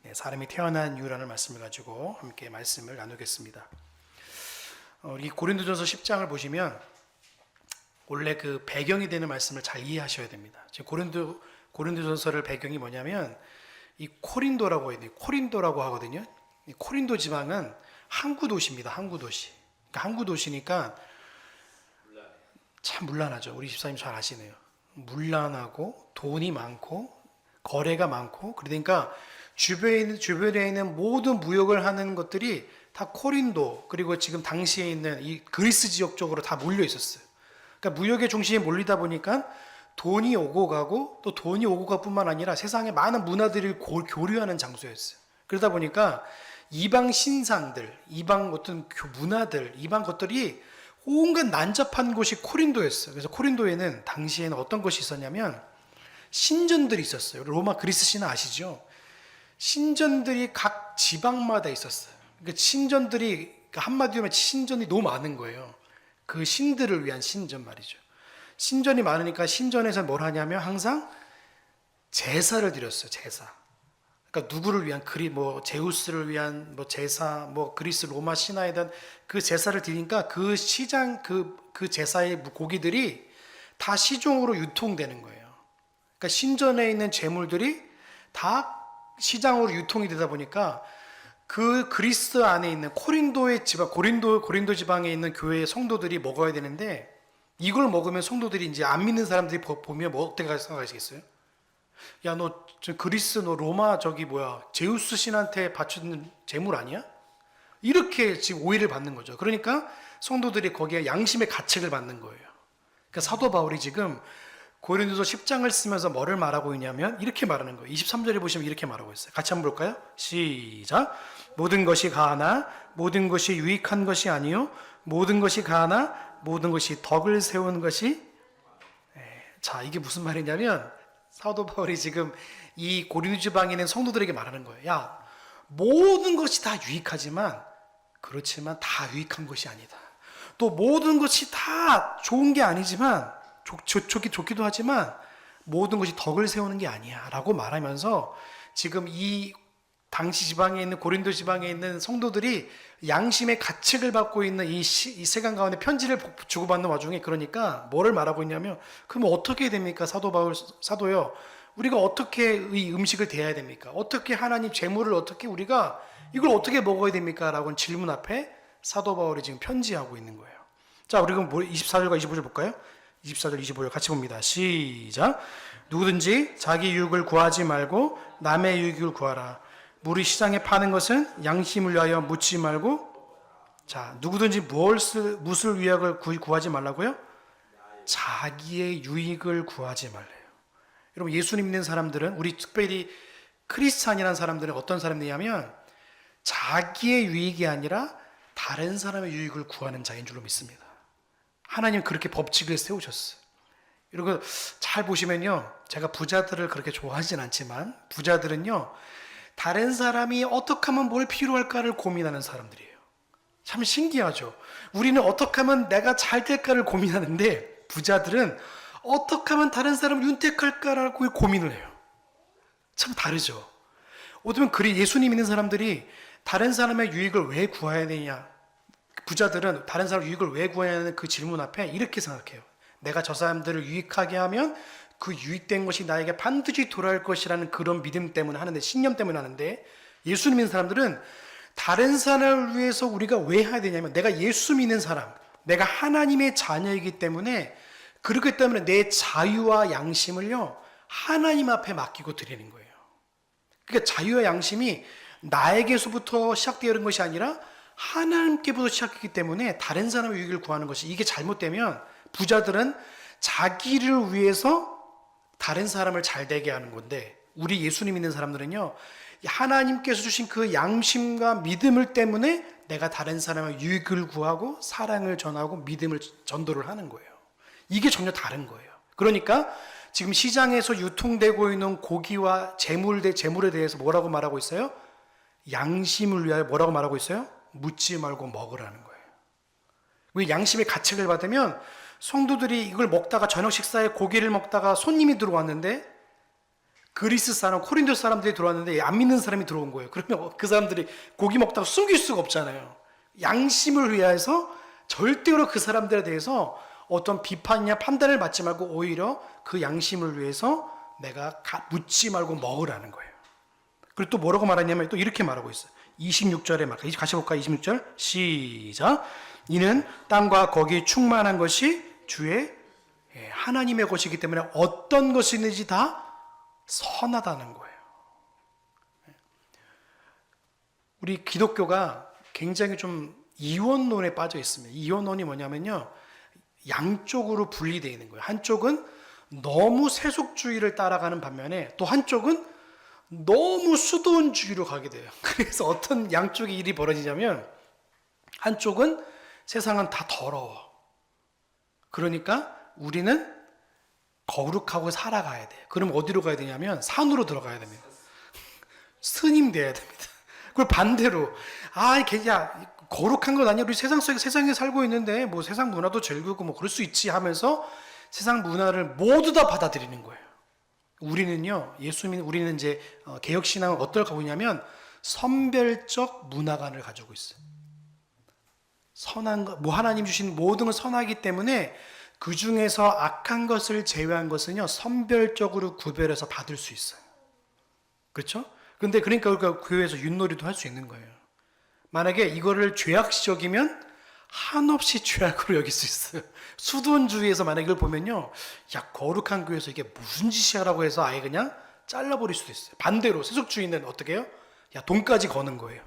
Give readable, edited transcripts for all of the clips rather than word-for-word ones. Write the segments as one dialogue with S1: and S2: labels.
S1: 네, 사람이 태어난 이유라는 말씀을 가지고 함께 말씀을 나누겠습니다. 이 고린도전서 10장을 보시면 원래 그 배경이 되는 말씀을 잘 이해하셔야 됩니다. 지금 고린도전서를 배경이 뭐냐면 이 코린도라고 해요. 코린도라고 하거든요. 이 코린도 지방은 항구 도시입니다. 항구 도시. 그러니까 항구 도시니까 참 문란하죠. 우리 집사님 잘 아시네요. 문란하고 돈이 많고 거래가 많고 그러니까 주변에 있는 모든 무역을 하는 것들이 다 코린도 그리고 지금 당시에 있는 이 그리스 지역 쪽으로 다 몰려 있었어요. 그러니까 무역의 중심이 몰리다 보니까 돈이 오고 가고 또 돈이 오고 가 뿐만 아니라 세상에 많은 문화들이 교류하는 장소였어요. 그러다 보니까 이방 신상들, 이방 어떤 문화들, 이방 것들이 온갖 난잡한 곳이 코린도였어요. 그래서 코린도에는 당시에는 어떤 것이 있었냐면 신전들이 있었어요. 로마 그리스 신화 아시죠? 신전들이 각 지방마다 있었어요. 그러니까 신전들이 한마디로 하면 신전이 너무 많은 거예요. 그 신들을 위한 신전 말이죠. 신전이 많으니까 신전에서 뭘 하냐면 항상 제사를 드렸어요. 제사. 그러니까 누구를 위한 제우스를 위한 제사, 그리스 로마 신화에 대한 그 제사를 드리니까 그 시장 그 제사의 고기들이 다 시중으로 유통되는 거예요. 그러니까 신전에 있는 재물들이 다 시장으로 유통이 되다 보니까 그 그리스 안에 있는 코린도의 지방, 고린도 지방에 있는 교회의 성도들이 먹어야 되는데 이걸 먹으면 성도들이 이제 안 믿는 사람들이 보면 어떻게 생각하시겠어요? 야, 너 그리스, 너 로마 제우스 신한테 바치는 재물 아니야? 이렇게 지금 오해를 받는 거죠. 그러니까 성도들이 거기에 양심의 가책을 받는 거예요. 그러니까 사도 바울이 지금 고린도서 10장을 쓰면서 뭐를 말하고 있냐면 이렇게 말하는 거예요. 23절에 보시면 이렇게 말하고 있어요. 같이 한번 볼까요? 시작. 모든 것이 가하나 모든 것이 유익한 것이 아니요 모든 것이 가하나 모든 것이 덕을 세운 것이 자, 이게 무슨 말이냐면 사도 바울이 지금 이 고린도 지방에 있는 성도들에게 말하는 거예요. 야, 모든 것이 다 유익하지만 그렇지만 다 유익한 것이 아니다. 또 모든 것이 다 좋은 게 아니지만 좋기도 하지만 모든 것이 덕을 세우는 게 아니야 라고 말하면서 지금 이 당시 지방에 있는 고린도 지방에 있는 성도들이 양심의 가책을 받고 있는 이 세상 가운데 편지를 주고받는 와중에 그러니까 뭐를 말하고 있냐면 그럼 어떻게 됩니까? 사도요. 우리가 어떻게 이 음식을 대해야 됩니까? 어떻게 하나님 재물을 어떻게 우리가 이걸 어떻게 먹어야 됩니까? 라고 질문 앞에 사도 바울이 지금 편지하고 있는 거예요. 자, 우리 그럼 24절과 25절 볼까요? 24절, 25절 같이 봅니다. 시작. 누구든지 자기 유익을 구하지 말고 남의 유익을 구하라. 물이 시장에 파는 것은 양심을 위하여 묻지 말고 자, 누구든지 무엇을 위하여 구하지 말라고요? 자기의 유익을 구하지 말래요. 여러분, 예수님 믿는 사람들은 우리 특별히 크리스찬이라는 사람들은 어떤 사람들이냐면 자기의 유익이 아니라 다른 사람의 유익을 구하는 자인 줄로 믿습니다. 하나님 그렇게 법칙을 세우셨어요. 여러분 잘 보시면요, 제가 부자들을 그렇게 좋아하진 않지만 부자들은요 다른 사람이 어떻게 하면 뭘 필요할까를 고민하는 사람들이에요. 참 신기하죠. 우리는 어떻게 하면 내가 잘 될까를 고민하는데 부자들은 어떻게 하면 다른 사람을 윤택할까라고 고민을 해요. 참 다르죠. 어쩌면 예수님 믿는 사람들이 다른 사람의 유익을 왜 구해야 되냐, 부자들은 다른 사람 유익을 왜 구해야 하는 그 질문 앞에 이렇게 생각해요. 내가 저 사람들을 유익하게 하면 그 유익된 것이 나에게 반드시 돌아올 것이라는 그런 믿음 때문에 하는데, 신념 때문에 하는데, 예수 믿는 사람들은 다른 사람을 위해서 우리가 왜 해야 되냐면 내가 예수 믿는 사람, 내가 하나님의 자녀이기 때문에 그렇기 때문에 내 자유와 양심을요 하나님 앞에 맡기고 드리는 거예요. 그러니까 자유와 양심이 나에게서부터 시작되는 것이 아니라 하나님께부터 시작했기 때문에 다른 사람의 유익을 구하는 것이, 이게 잘못되면 부자들은 자기를 위해서 다른 사람을 잘 되게 하는 건데, 우리 예수님 믿는 사람들은요 하나님께서 주신 그 양심과 믿음을 때문에 내가 다른 사람의 유익을 구하고 사랑을 전하고 믿음을 전도를 하는 거예요. 이게 전혀 다른 거예요. 그러니까 지금 시장에서 유통되고 있는 고기와 재물에 대해서 뭐라고 말하고 있어요? 양심을 위하여 뭐라고 말하고 있어요? 묻지 말고 먹으라는 거예요. 왜? 양심의 가책을 받으면 성도들이 이걸 먹다가 저녁 식사에 고기를 먹다가 손님이 들어왔는데 그리스 사람, 코린도 사람들이 들어왔는데 안 믿는 사람이 들어온 거예요. 그러면 그 사람들이 고기 먹다가 숨길 수가 없잖아요. 양심을 위해서 절대로 그 사람들에 대해서 어떤 비판이나 판단을 받지 말고 오히려 그 양심을 위해서 내가 묻지 말고 먹으라는 거예요. 그리고 또 뭐라고 말하냐면 또 이렇게 말하고 있어요. 26절에 막 같이 볼까요? 26절 시작. 이는 땅과 거기 충만한 것이 주의 하나님의 것이기 때문에 어떤 것이든지 다 선하다는 거예요. 우리 기독교가 굉장히 좀 이원론에 빠져 있습니다. 이원론이 뭐냐면요, 양쪽으로 분리되어 있는 거예요. 한쪽은 너무 세속주의를 따라가는 반면에 또 한쪽은 너무 수도원주의로 가게 돼요. 그래서 어떤 양쪽의 일이 벌어지냐면 한쪽은 세상은 다 더러워. 그러니까 우리는 거룩하고 살아가야 돼. 그럼 어디로 가야 되냐면 산으로 들어가야 됩니다. 스님 돼야 됩니다. 그리고 반대로 야 거룩한 건 아니야. 우리 세상에 살고 있는데 뭐 세상 문화도 즐기고 뭐 그럴 수 있지 하면서 세상 문화를 모두 다 받아들이는 거예요. 우리는요, 우리는 이제 개혁 신앙은 어떨 가고 있냐면 선별적 문화관을 가지고 있어요. 선한 것, 뭐 하나님 주신 모든 건 선하기 때문에 그 중에서 악한 것을 제외한 것은요, 선별적으로 구별해서 받을 수 있어요. 그렇죠? 근데 그러니까 우리가 교회에서 윷놀이도 할 수 있는 거예요. 만약에 이거를 죄악시적이면 한없이 죄악으로 여길 수 있어요. 수돈주의에서 만약에 이걸 보면요, 야 거룩한 교회에서 이게 무슨 짓이야라고 해서 아예 그냥 잘라버릴 수도 있어요. 반대로 세속주의는 어떻게 해요? 야 돈까지 거는 거예요.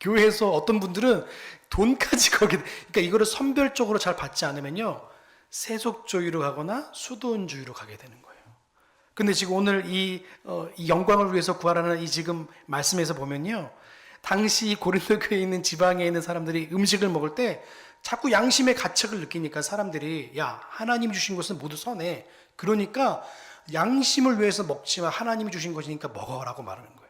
S1: 교회에서 어떤 분들은 돈까지 거게, 그러니까 이거를 선별적으로 잘 받지 않으면요, 세속주의로 가거나 수도원주의로 가게 되는 거예요. 근데 지금 오늘 이 영광을 위해서 구하라는 이 지금 말씀에서 보면요, 당시 고린도 교회에 있는 지방에 있는 사람들이 음식을 먹을 때 자꾸 양심의 가책을 느끼니까 사람들이 야 하나님 주신 것은 모두 선해. 그러니까 양심을 위해서 먹지만 하나님이 주신 것이니까 먹어라고 말하는 거예요.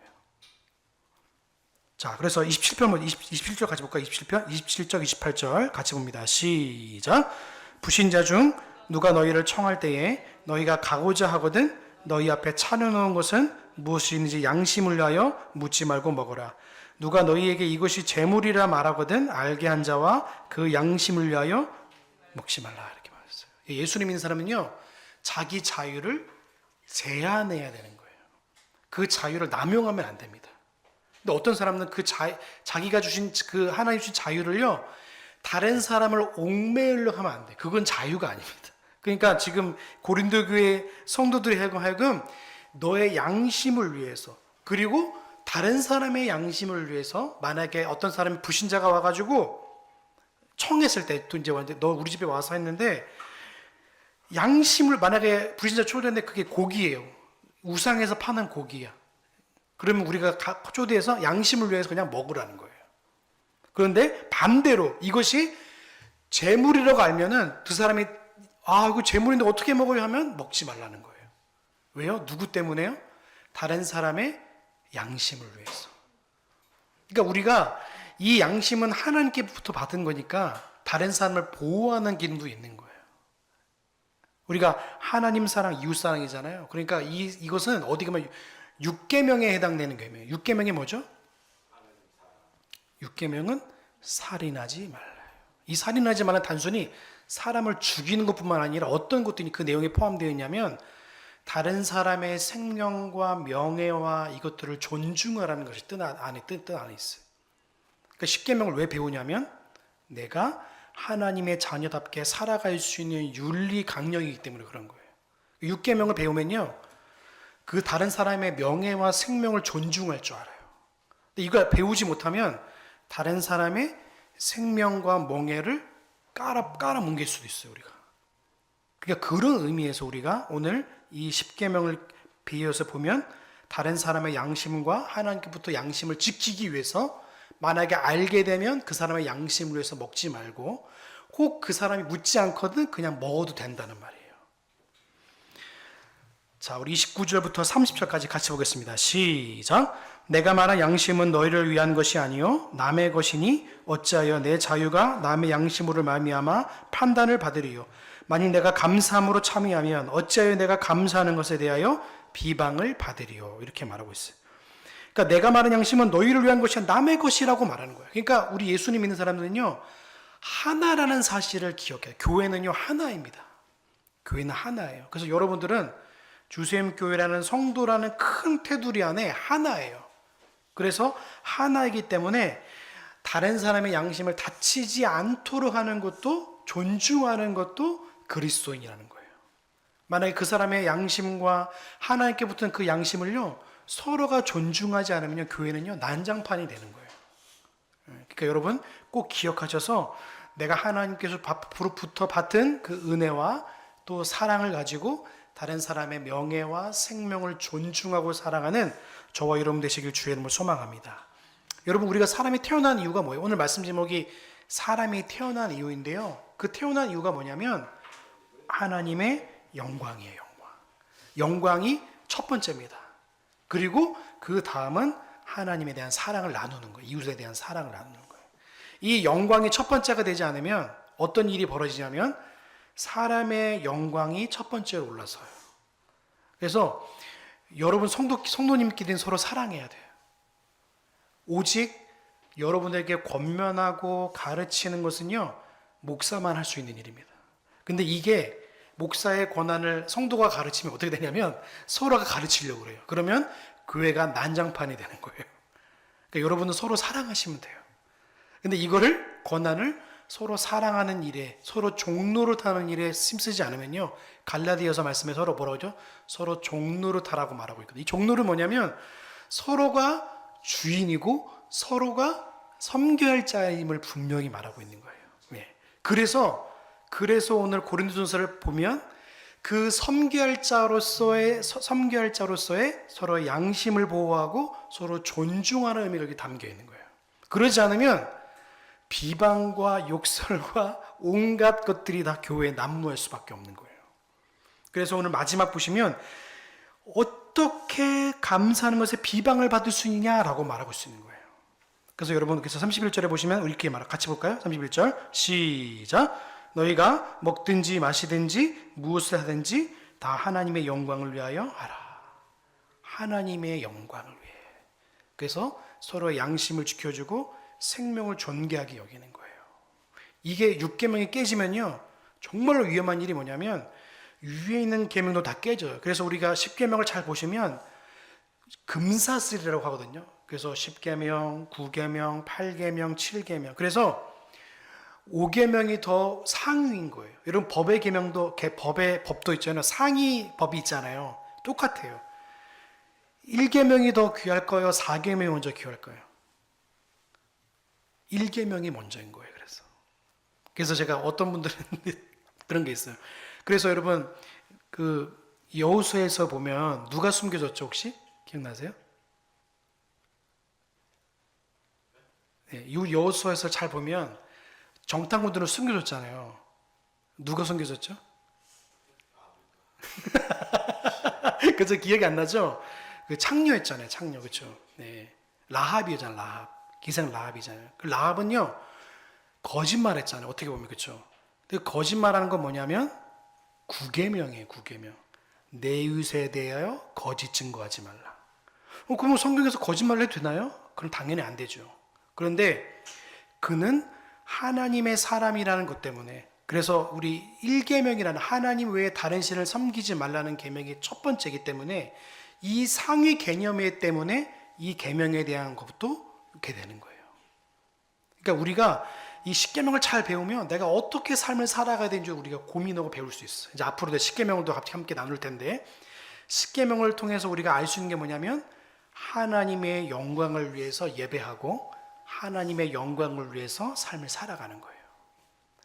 S1: 자, 그래서 27절 같이 볼까요? 27절, 28절 같이 봅니다. 시작. 불신자 중 누가 너희를 청할 때에 너희가 가고자 하거든 너희 앞에 차려놓은 것은 무엇이든지 양심을 위하여 묻지 말고 먹어라. 누가 너희에게 이것이 재물이라 말하거든 알게 한 자와 그 양심을 위하여 먹지 말라. 이렇게 말했어요. 예수님 믿는 사람은요, 자기 자유를 제한해야 되는 거예요. 그 자유를 남용하면 안 됩니다. 근데 어떤 사람은 자기가 주신 그 하나님 주신 자유를요, 다른 사람을 옥매으려고 하면 안 돼. 그건 자유가 아닙니다. 그러니까 지금 고린도 교회 성도들이 하여금 너의 양심을 위해서, 그리고 다른 사람의 양심을 위해서, 만약에 어떤 사람이 불신자가 와가지고 청했을 때, 또 이제 너 우리 집에 와서 했는데, 양심을, 만약에 불신자 초대했는데 그게 고기예요. 우상에서 파는 고기야. 그러면 우리가 초대해서 양심을 위해서 그냥 먹으라는 거예요. 그런데 반대로 이것이 재물이라고 알면은 그 사람이 이거 재물인데 어떻게 먹어요 하면 먹지 말라는 거예요. 왜요? 누구 때문에요? 다른 사람의 양심을 위해서. 그러니까 우리가 이 양심은 하나님께부터 받은 거니까 다른 사람을 보호하는 기능도 있는 거예요. 우리가 하나님 사랑, 이웃 사랑이잖아요. 그러니까 이것은 어디 가면 6계명에 해당되는 계명이에요. 6계명이 뭐죠? 6계명은 살인하지 말라요. 이 살인하지 말라는 단순히 사람을 죽이는 것뿐만 아니라 어떤 것들이 그 내용에 포함되어 있냐면 다른 사람의 생명과 명예와 이것들을 존중하라는 것이 뜻 안에 있어요. 그러니까 10계명을 왜 배우냐면 내가 하나님의 자녀답게 살아갈 수 있는 윤리 강령이기 때문에 그런 거예요. 6계명을 배우면요, 그 다른 사람의 명예와 생명을 존중할 줄 알아요. 근데 이걸 배우지 못하면 다른 사람의 생명과 명예를 깔아뭉갤 수도 있어요, 우리가. 그러니까 그런 의미에서 우리가 오늘 이 10계명을 비유해서 보면 다른 사람의 양심과 하나님께부터 양심을 지키기 위해서 만약에 알게 되면 그 사람의 양심을 위해서 먹지 말고 혹 그 사람이 묻지 않거든 그냥 먹어도 된다는 말이에요. 자, 우리 29절부터 30절까지 같이 보겠습니다. 시작. 내가 말한 양심은 너희를 위한 것이 아니요 남의 것이니 어찌하여 내 자유가 남의 양심으로 말미암아 판단을 받으리요. 만일 내가 감사함으로 참여하면 어찌하여 내가 감사하는 것에 대하여 비방을 받으리요. 이렇게 말하고 있어요. 그러니까 내가 말하는 양심은 너희를 위한 것이 아니라 남의 것이라고 말하는 거예요. 그러니까 우리 예수님 믿는 사람들은요, 하나라는 사실을 기억해요. 교회는요, 하나입니다. 교회는 하나예요. 그래서 여러분들은 주샘교회라는 성도라는 큰 테두리 안에 하나예요. 그래서 하나이기 때문에 다른 사람의 양심을 다치지 않도록 하는 것도, 존중하는 것도 그리스도인이라는 거예요. 만약에 그 사람의 양심과 하나님께 붙은 그 양심을요, 서로가 존중하지 않으면 교회는요, 난장판이 되는 거예요. 그러니까 여러분 꼭 기억하셔서 내가 하나님께서부터 받은 그 은혜와 또 사랑을 가지고 다른 사람의 명예와 생명을 존중하고 사랑하는 저와 여러분 되시길 주의 이름으로 소망합니다. 여러분, 우리가 사람이 태어난 이유가 뭐예요? 오늘 말씀 제목이 사람이 태어난 이유인데요, 그 태어난 이유가 뭐냐면 하나님의 영광이에요. 영광이 첫 번째입니다. 그리고 그 다음은 하나님에 대한 사랑을 나누는 거예요. 이웃에 대한 사랑을 나누는 거예요. 이 영광이 첫 번째가 되지 않으면 어떤 일이 벌어지냐면 사람의 영광이 첫 번째로 올라서요. 그래서 여러분 성도님끼리는 서로 사랑해야 돼요. 오직 여러분에게 권면하고 가르치는 것은요, 목사만 할 수 있는 일입니다. 근데 이게 목사의 권한을 성도가 가르치면 어떻게 되냐면 서로가 가르치려고 그래요. 그러면 교회가 난장판이 되는 거예요. 그러니까 여러분은 서로 사랑하시면 돼요. 근데 이거를, 권한을 서로 사랑하는 일에, 서로 종노릇하는 일에 힘쓰지 않으면요, 갈라디아서 말씀에 서로 뭐라고 하죠? 서로 종노릇하라고 말하고 있거든요. 이 종노릇은 뭐냐면 서로가 주인이고 서로가 섬겨야 할 자임을 분명히 말하고 있는 거예요. 네. 그래서 오늘 고린도전서를 보면 그 섬겨야 할 자로서의 서로의 양심을 보호하고 서로 존중하는 의미가 여기 담겨 있는 거예요. 그러지 않으면 비방과 욕설과 온갖 것들이 다 교회에 난무할 수밖에 없는 거예요. 그래서 오늘 마지막 보시면 어떻게 감사하는 것에 비방을 받을 수 있냐라고 말하고 있는 거예요. 그래서 여러분, 그래서 31절에 보시면 이렇게 같이 볼까요? 31절 시작. 너희가 먹든지 마시든지 무엇을 하든지 다 하나님의 영광을 위하여 하라. 하나님의 영광을 위해. 그래서 서로의 양심을 지켜주고 생명을 존귀하게 여기는 거예요. 이게 6계명이 깨지면요, 정말로 위험한 일이 뭐냐면 위에 있는 계명도 다 깨져요. 그래서 우리가 10계명을 잘 보시면 금사슬이라고 하거든요. 그래서 10계명, 9계명, 8계명, 7계명. 그래서 5계명이 더 상위인 거예요. 여러분, 법의 계명도, 법의 법도 있잖아요. 상위 법이 있잖아요. 똑같아요. 1계명이 더 귀할 거예요? 4계명이 먼저 귀할 거예요? 1계명이 먼저인 거예요. 그래서 제가 어떤 분들은 그런 게 있어요. 그래서 여러분, 그 여호수아에서 보면 누가 숨겨졌죠? 혹시 기억나세요? 네, 여호수아에서 잘 보면 정탐꾼들은 숨겨졌잖아요. 누가 숨겨졌죠? 그죠? 기억이 안 나죠? 그 창녀였잖아요. 창녀, 그렇죠? 네, 라합이잖아요. 라합, 기생 라합이잖아요. 그 라합은요, 거짓말했잖아요. 어떻게 보면, 그렇죠? 근데 거짓말하는 건 뭐냐면 9계명이에요. 9계명. 내 이웃에 대하여 거짓 증거하지 말라. 그러면 성경에서 거짓말을 해도 되나요? 그럼 당연히 안 되죠. 그런데 그는 하나님의 사람이라는 것 때문에, 그래서 우리 1계명이라는 하나님 외에 다른 신을 섬기지 말라는 계명이 첫 번째이기 때문에 이 상위 개념에 때문에 이 계명에 대한 것도 이렇게 되는 거예요. 그러니까 우리가 이 10계명을 잘 배우면 내가 어떻게 삶을 살아가야 되는지 우리가 고민하고 배울 수 있어요. 이제 앞으로 10계명도 함께 나눌 텐데, 10계명을 통해서 우리가 알 수 있는 게 뭐냐면 하나님의 영광을 위해서 예배하고 하나님의 영광을 위해서 삶을 살아가는 거예요.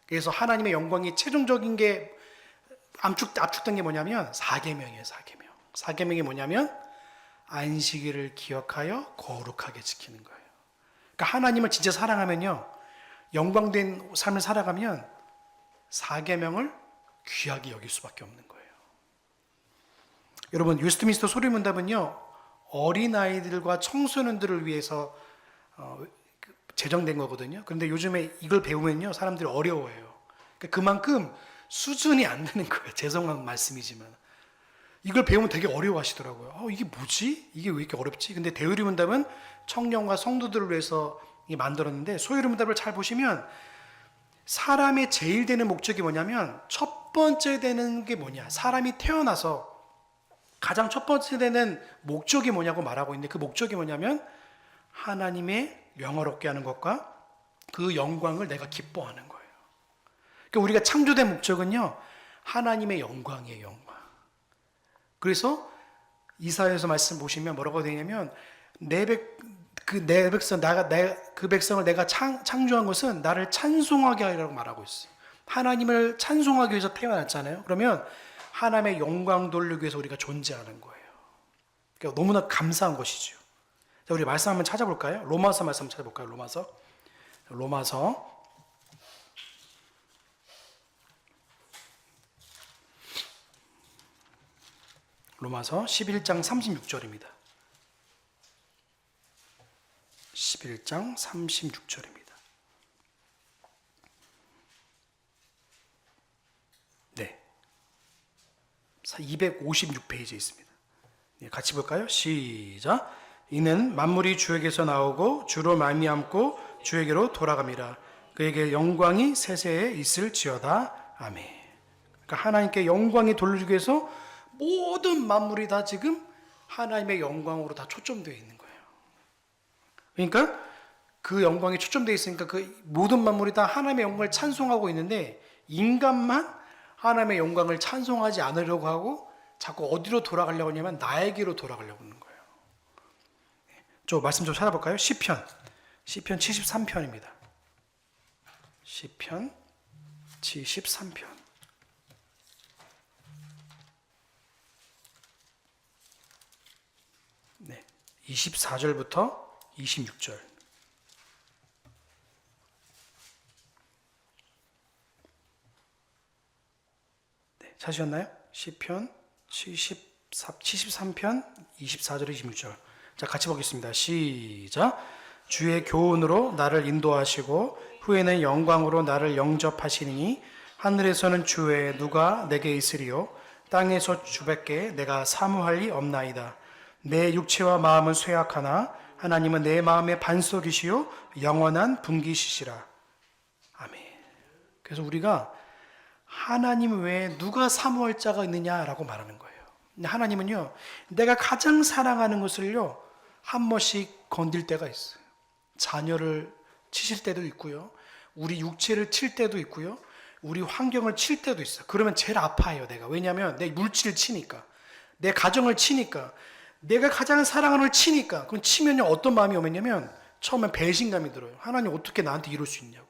S1: 그래서 하나님의 영광이 최종적인 게 압축된 게 뭐냐면 4계명이에요. 4계명. 4계명이 뭐냐면 안식일을 기억하여 거룩하게 지키는 거예요. 그러니까 하나님을 진짜 사랑하면요, 영광된 삶을 살아가면 4계명을 귀하게 여길 수밖에 없는 거예요. 여러분, 웨스트민스터 소리문답은요, 어린아이들과 청소년들을 위해서 제정된 거거든요. 그런데 요즘에 이걸 배우면요, 사람들이 어려워해요. 그만큼 수준이 안 되는 거예요. 죄송한 말씀이지만. 이걸 배우면 되게 어려워하시더라고요. 이게 뭐지? 이게 왜 이렇게 어렵지? 근데 대의문답은 청년과 성도들을 위해서 만들었는데, 소유문답을 잘 보시면 사람의 제일 되는 목적이 뭐냐면, 첫 번째 되는 게 뭐냐? 사람이 태어나서 가장 첫 번째 되는 목적이 뭐냐고 말하고 있는데, 그 목적이 뭐냐면 하나님의 영화롭게 하는 것과 그 영광을 내가 기뻐하는 거예요. 그러니까 우리가 창조된 목적은요, 하나님의 영광이에요, 영광. 그래서 이사야서 말씀 보시면 뭐라고 되냐면, 내 백성을 내가 창조한 것은 나를 찬송하게 하리라고 말하고 있어요. 하나님을 찬송하기 위해서 태어났잖아요. 그러면 하나님의 영광 돌리기 위해서 우리가 존재하는 거예요. 그러니까 너무나 감사한 것이죠. 자, 우리 말씀 한번 찾아볼까요? 로마서 말씀 한번 찾아볼까요? 로마서 11장 36절입니다. 11장 36절입니다. 네. 256페이지에 있습니다. 네, 같이 볼까요? 시작. 이는 만물이 주에게서 나오고 주로 말미암고 주에게로 돌아갑니다. 그에게 영광이 세세에 있을지어다. 아멘. 그러니까 하나님께 영광이 돌리기 위해서 모든 만물이 다 지금 하나님의 영광으로 다 초점되어 있는 거예요. 그러니까 그 영광이 초점되어 있으니까 그 모든 만물이 다 하나님의 영광을 찬송하고 있는데, 인간만 하나님의 영광을 찬송하지 않으려고 하고 자꾸 어디로 돌아가려고 하냐면 나에게로 돌아가려고 하는 거예요. 저 말씀 좀 찾아볼까요? 시편 73편입니다. 시편 73편. 네, 24절부터 26절. 네, 찾으셨나요? 시편 73편 24절 26절. 자, 같이 보겠습니다. 시작. 주의 교훈으로 나를 인도하시고 후에는 영광으로 나를 영접하시니 하늘에서는 주 외에 누가 내게 있으리요, 땅에서 주밖에 내가 사모할 리 없나이다. 내 육체와 마음은 쇠약하나 하나님은 내 마음의 반석이시요 영원한 분기시시라. 아멘. 그래서 우리가 하나님 외에 누가 사모할 자가 있느냐라고 말하는 거예요. 하나님은요, 내가 가장 사랑하는 것을요 한 번씩 건들 때가 있어요. 자녀를 치실 때도 있고요, 우리 육체를 칠 때도 있고요, 우리 환경을 칠 때도 있어요. 그러면 제일 아파요, 내가. 왜냐하면 내 물질을 치니까, 내 가정을 치니까, 내가 가장 사랑하는 걸 치니까. 그럼 치면요 어떤 마음이 오면요, 처음엔 배신감이 들어요. 하나님 어떻게 나한테 이럴 수 있냐고.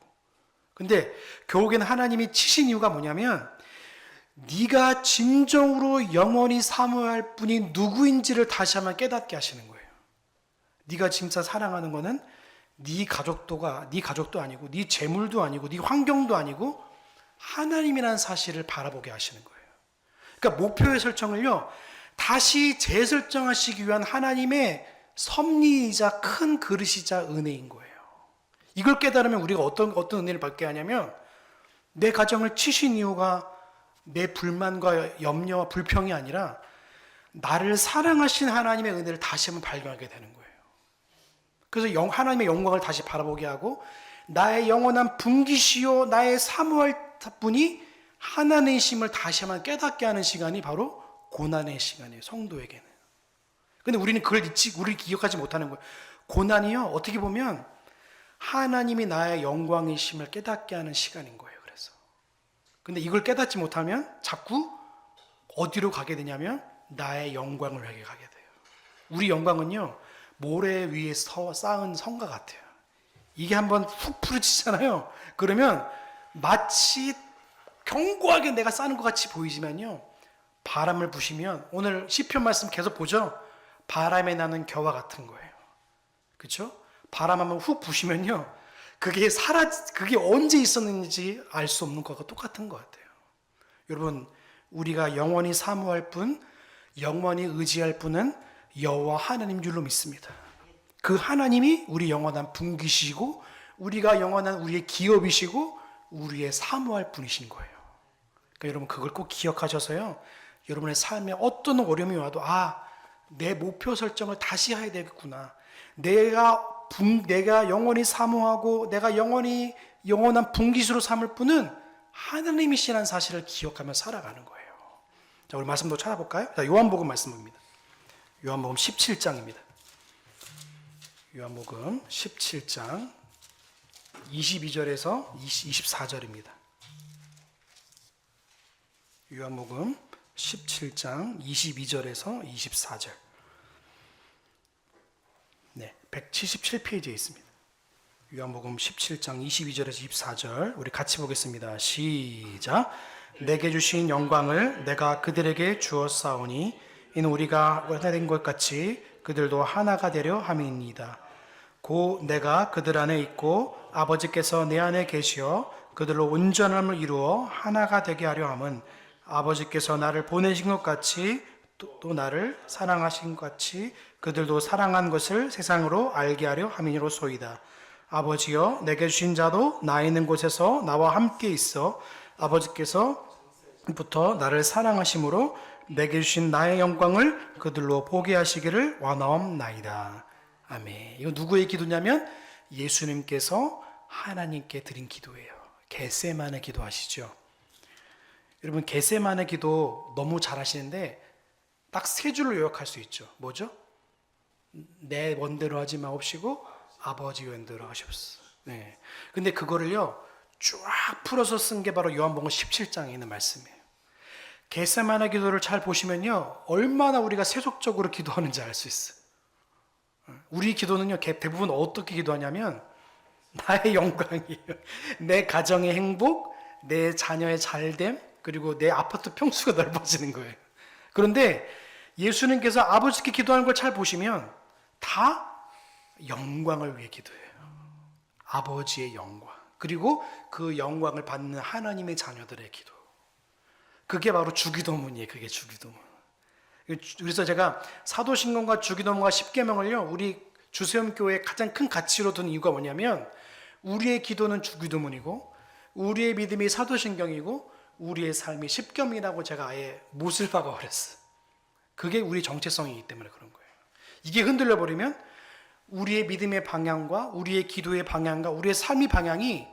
S1: 근데 결국에는 하나님이 치신 이유가 뭐냐면, 네가 진정으로 영원히 사모할 분이 누구인지를 다시 한번 깨닫게 하시는 거예요. 네가 진짜 사랑하는 거는 네 가족도 아니고, 네 재물도 아니고, 네 환경도 아니고 하나님이라는 사실을 바라보게 하시는 거예요. 그러니까 목표의 설정을요 다시 재설정하시기 위한 하나님의 섭리이자 큰 그릇이자 은혜인 거예요. 이걸 깨달으면 우리가 어떤 은혜를 받게 하냐면, 내 가정을 치신 이유가 내 불만과 염려와 불평이 아니라 나를 사랑하신 하나님의 은혜를 다시 한번 발견하게 되는 거예요. 그래서 하나님의 영광을 다시 바라보게 하고, 나의 영원한 분기시요 나의 사모할 분이 하나님이심을 다시 한번 깨닫게 하는 시간이 바로 고난의 시간이에요, 성도에게는. 근데 우리는 우리 기억하지 못하는 거예요. 고난이요 어떻게 보면 하나님이 나의 영광이심을 깨닫게 하는 시간인 거예요. 그래서 근데 이걸 깨닫지 못하면 자꾸 어디로 가게 되냐면 나의 영광을 향해 가게 돼요. 우리 영광은요 모래 위에 쌓은 성과 같아요. 이게 한번 훅 부러지잖아요. 그러면 마치 견고하게 내가 쌓는 것 같이 보이지만요, 바람을 부시면, 오늘 시편 말씀 계속 보죠. 바람에 나는 겨와 같은 거예요. 그렇죠? 바람 한번 훅 부시면요, 그게 언제 있었는지 알 수 없는 것과 똑같은 것 같아요. 여러분, 우리가 영원히 사모할 분, 영원히 의지할 분은 여호와 하나님 줄로 믿습니다. 그 하나님이 우리 영원한 분기시고, 우리가 영원한 우리의 기업이시고, 우리의 사모할 분이신 거예요. 그러니까 여러분 그걸 꼭 기억하셔서요. 여러분의 삶에 어떤 어려움이 와도 내 목표 설정을 다시 해야 되겠구나. 내가 영원히 사모하고 내가 영원한 분깃으로 삼을 분은 하나님이시라는 사실을 기억하며 살아가는 거예요. 자, 우리 말씀도 찾아볼까요? 자, 요한복음 말씀입니다. 요한복음 17장입니다. 요한복음 17장 22절에서 24절입니다. 요한복음 17장 22절에서 24절. 네, 177페이지에 있습니다. 요한복음 17장 22절에서 24절 우리 같이 보겠습니다. 시작. 내게 주신 영광을 내가 그들에게 주었사오니 이는 우리가 하나 된 것 같이 그들도 하나가 되려 함이니이다. 고 내가 그들 안에 있고 아버지께서 내 안에 계시어 그들로 온전함을 이루어 하나가 되게 하려 함은 아버지께서 나를 보내신 것 같이 또 나를 사랑하신 것 같이 그들도 사랑한 것을 세상으로 알게 하려 함이니로소이다. 아버지여 내게 주신 자도 나 있는 곳에서 나와 함께 있어 아버지께서부터 나를 사랑하심으로 내게 주신 나의 영광을 그들로 보게 하시기를 원하옵나이다. 아멘. 이거 누구의 기도냐면 예수님께서 하나님께 드린 기도예요. 겟세마네 기도하시죠. 여러분 겟세마네 기도 너무 잘하시는데 딱 세 줄로 요약할 수 있죠. 뭐죠? 내 원대로 하지 마옵시고 아버지 원대로 하시옵소서. 네. 근데 그거를요 쫙 풀어서 쓴 게 바로 요한복음 17장에 있는 말씀이에요. 겟세마네 기도를 잘 보시면요 얼마나 우리가 세속적으로 기도하는지 알 수 있어요. 우리 기도는요 대부분 어떻게 기도하냐면 나의 영광이에요. 내 가정의 행복, 내 자녀의 잘됨, 그리고 내 아파트 평수가 넓어지는 거예요. 그런데 예수님께서 아버지께 기도하는 걸 잘 보시면 다 영광을 위해 기도해요. 아버지의 영광, 그리고 그 영광을 받는 하나님의 자녀들의 기도. 그게 바로 주기도문이에요. 그게 주기도문. 그래서 제가 사도신경과 주기도문과 십계명을요 우리 주세움교회의 가장 큰 가치로 둔 이유가 뭐냐면 우리의 기도는 주기도문이고 우리의 믿음이 사도신경이고 우리의 삶이 십계명이라고 제가 아예 못을 박아버렸어요. 그게 우리 정체성이기 때문에 그런 거예요. 이게 흔들려 버리면 우리의 믿음의 방향과 우리의 기도의 방향과 우리의 삶의 방향이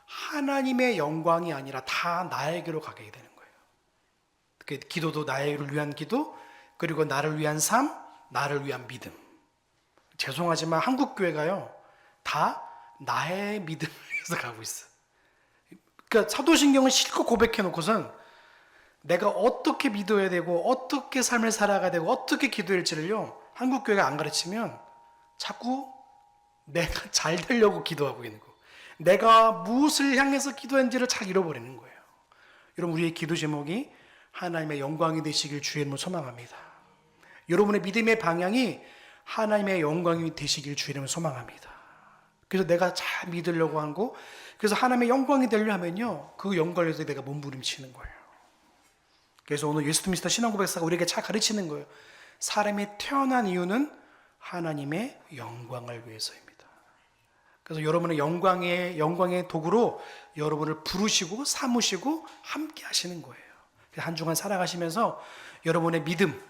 S1: 하나님의 영광이 아니라 다 나에게로 가게 되는 거예요. 기도도 나를 위한 기도, 그리고 나를 위한 삶, 나를 위한 믿음. 죄송하지만 한국 교회가요 다 나의 믿음을 위해서 가고 있어요. 그러니까 사도신경은 실컷 고백해 놓고선 내가 어떻게 믿어야 되고 어떻게 삶을 살아가야 되고 어떻게 기도할지를요 한국 교회가 안 가르치면 자꾸 내가 잘 되려고 기도하고 있는 거, 내가 무엇을 향해서 기도했는지를 잘 잃어버리는 거예요. 여러분 우리의 기도 제목이 하나님의 영광이 되시길 주의 이름으로 소망합니다. 여러분의 믿음의 방향이 하나님의 영광이 되시길 주의 이름으로 소망합니다. 그래서 내가 잘 믿으려고 하고 그래서 하나님의 영광이 되려 하면요 그 영광을 위해서 내가 몸부림치는 거예요. 그래서 오늘 예수미스터 신앙고백사가 우리에게 잘 가르치는 거예요. 사람이 태어난 이유는 하나님의 영광을 위해서입니다. 그래서 여러분의 영광의 도구로 여러분을 부르시고 삼으시고 함께 하시는 거예요. 한 주간 살아가시면서 여러분의 믿음,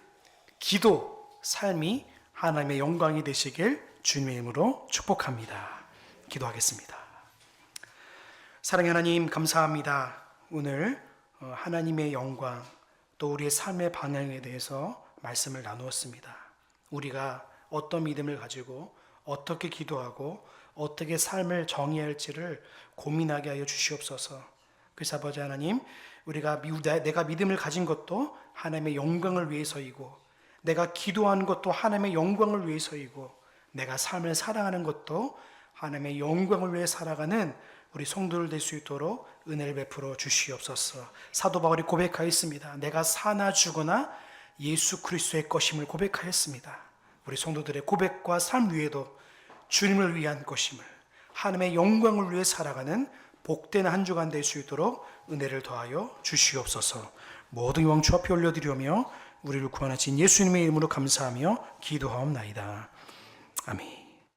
S1: 기도, 삶이 하나님의 영광이 되시길 주님의 이름으로 축복합니다. 기도하겠습니다. 사랑의 하나님 감사합니다. 오늘 하나님의 영광 또 우리의 삶의 방향에 대해서 말씀을 나누었습니다. 우리가 어떤 믿음을 가지고 어떻게 기도하고 어떻게 삶을 정의할지를 고민하게 하여 주시옵소서. 그래서 아버지 하나님 내가 믿음을 가진 것도 하나님의 영광을 위해서이고 내가 기도하는 것도 하나님의 영광을 위해서이고 내가 삶을 살아가는 것도 하나님의 영광을 위해 살아가는 우리 성도들 될 수 있도록 은혜를 베풀어 주시옵소서. 사도 바울이 고백하였습니다. 내가 사나 죽으나 예수 그리스도의 것임을 고백하였습니다. 우리 성도들의 고백과 삶 위에도 주님을 위한 것임을, 하나님의 영광을 위해 살아가는 복된 한 주간 될 수 있도록 은혜를 더하여 주시옵소서. 모든 영광 주 앞에 올려드리며 우리를 구원하신 예수님의 이름으로 감사하며 기도하옵나이다. 아멘.